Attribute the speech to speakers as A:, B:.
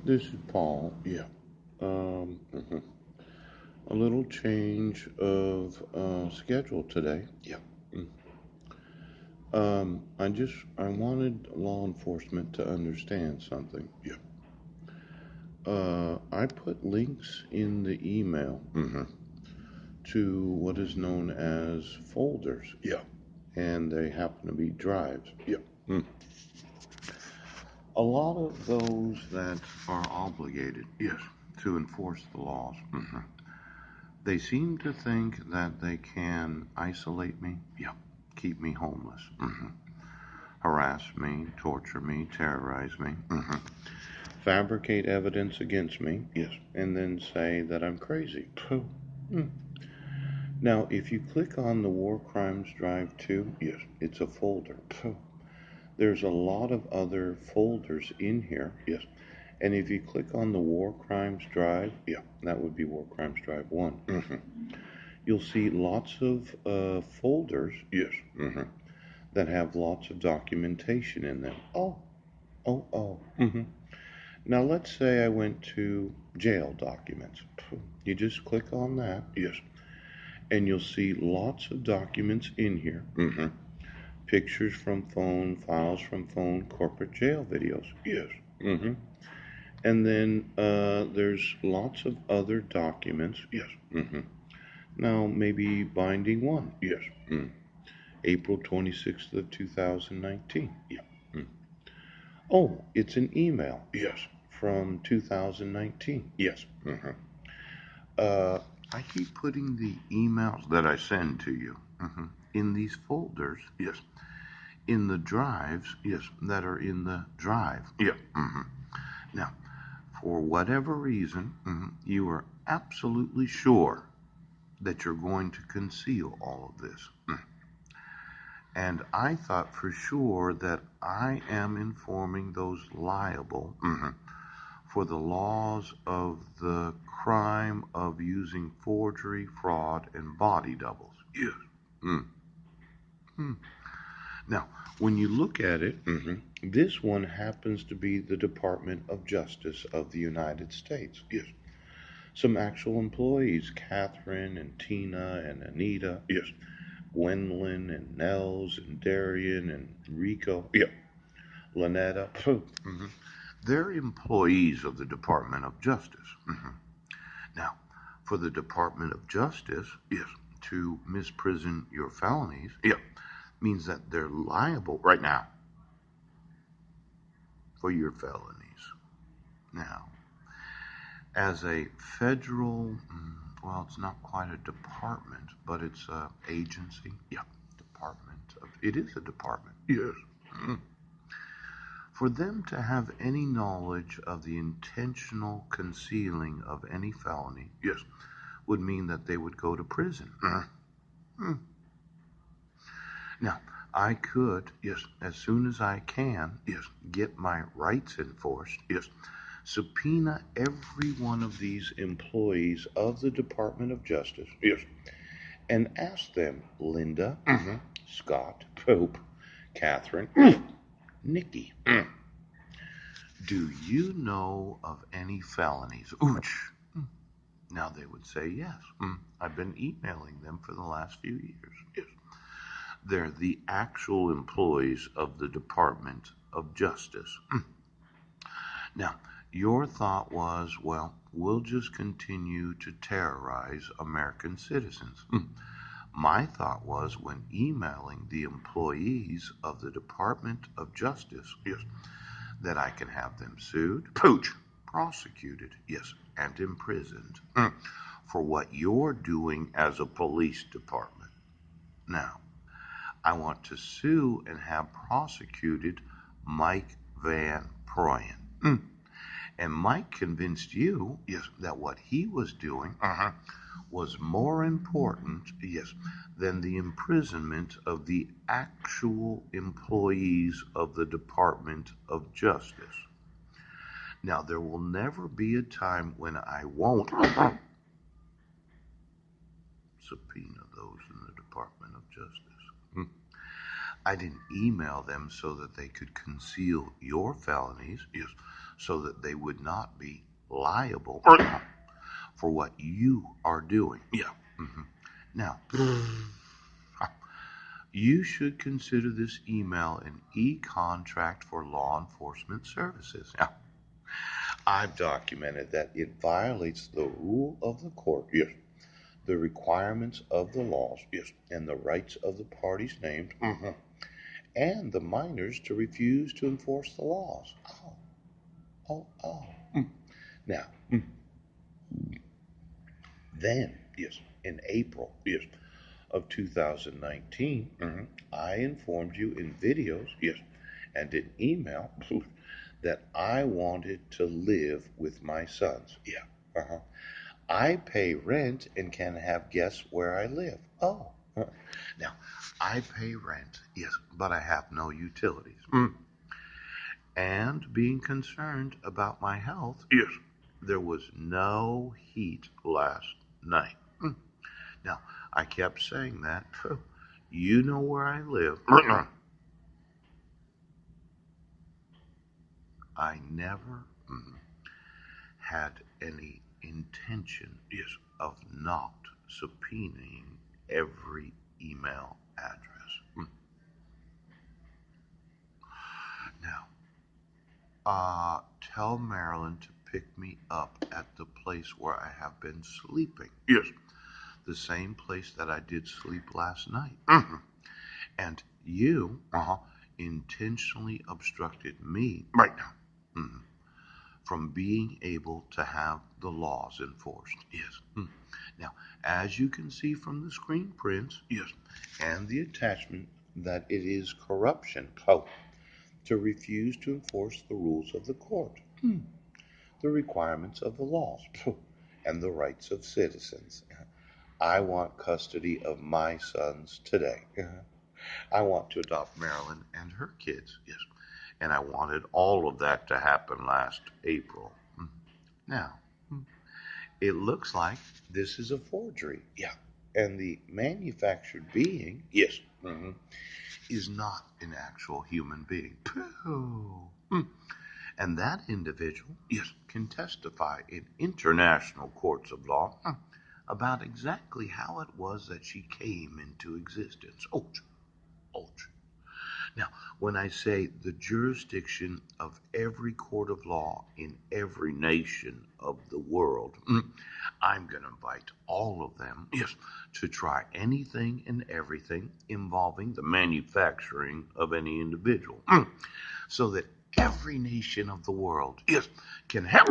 A: This is Paul. Yeah. A little change of schedule today. Yeah. Mm. I wanted law enforcement to understand something. Yeah. I put links in the email to what is known as folders. Yeah. And they happen to be drives. Yeah. Mm. A lot of those that are obligated, yes, to enforce the laws. They seem to think that they can isolate me, yeah, keep me homeless, harass me, torture me, terrorize me, fabricate evidence against me, yes, and then say that I'm crazy. Mm. Now, if you click on the War Crimes Drive 2, yes, it's a folder. There's a lot of other folders in here, yes. And if you click on the War Crimes Drive, yeah, that would be War Crimes Drive 1. You'll see lots of folders, yes, that have lots of documentation in them. Oh. Now let's say I went to jail documents. You just click on that, yes, and you'll see lots of documents in here. Pictures from phone, files from phone, corporate jail videos, yes. And then there's lots of other documents, yes. Now maybe binding one, yes. April 26th of 2019. Yeah. Mm. Oh, it's an email. Yes. From 2019. Yes. Uh, I keep putting the emails that I send to you in these folders. Yes. In the drives. Yes. That are in the drive. Yeah. Now, for whatever reason, you are absolutely sure that you're going to conceal all of this. And I thought for sure that I am informing those liable for the laws of the crime of using forgery, fraud, and body doubles. Yes. Mm. Mm. Now, when you look at it, this one happens to be the Department of Justice of the United States. Yes. Some actual employees, Catherine and Tina and Anita. Yes. Gwendolyn and Nels and Darian and Rico. Yeah. Lynetta. They're employees of the Department of Justice. Now, for the Department of Justice, yes, to misprison your felonies, yeah, means that they're liable right now for your felonies. Now, as a federal, well, it's not quite a department, but it's an agency. Yeah, it is a department. Yes. For them to have any knowledge of the intentional concealing of any felony, yes, would mean that they would go to prison. Now, I could, yes, as soon as I can, yes, get my rights enforced, yes, subpoena every one of these employees of the Department of Justice, yes, and ask them, Linda, Scott, Pope, Catherine, Nikki, do you know of any felonies? Ooch. Now they would say yes. I've been emailing them for the last few years. Yes. They're the actual employees of the Department of Justice. Now, your thought was, well, we'll just continue to terrorize American citizens. My thought was, when emailing the employees of the Department of Justice, yes, that I can have them sued, prosecuted, yes, and imprisoned for what you're doing as a police department. Now, I want to sue and have prosecuted Mike Van Proyen. And Mike convinced you, yes, that what he was doing was more important, yes, than the imprisonment of the actual employees of the Department of Justice. Now, there will never be a time when I won't subpoena those in the Department of Justice. I didn't email them so that they could conceal your felonies, yes, so that they would not be liable for what you are doing. Yeah. Now, you should consider this email an e-contract for law enforcement services. Now, I've documented that it violates the rule of the court, yes, the requirements of the laws, yes, and the rights of the parties named, and the minors to refuse to enforce the laws. Oh. Now, then, yes, in April, yes, of 2019, I informed you in videos, yes, and in email that I wanted to live with my sons. Yeah. I pay rent and can have guests where I live. Oh. Now, I pay rent, yes, but I have no utilities. And being concerned about my health, yes, there was no heat last night. Now, I kept saying that. You know where I live. I never had any intention, yes, of not subpoenaing every email address. Now, tell Marilyn to pick me up at the place where I have been sleeping. Yes, the same place that I did sleep last night. And you intentionally obstructed me right now from being able to have the laws enforced. Yes. Now, as you can see from the screen prints, yes, and the attachment, that it is corruption to refuse to enforce the rules of the court, the requirements of the laws, and the rights of citizens. I want custody of my sons today. I want to adopt Marilyn and her kids, yes. And I wanted all of that to happen last April. Now, it looks like this is a forgery. Yeah. And the manufactured being, yes, is not an actual human being. And that individual, yes, can testify in international courts of law about exactly how it was that she came into existence. Ouch. Now, when I say the jurisdiction of every court of law in every nation of the world, I'm going to invite all of them, yes, to try anything and everything involving the manufacturing of any individual, so that every nation of the world, yes, can have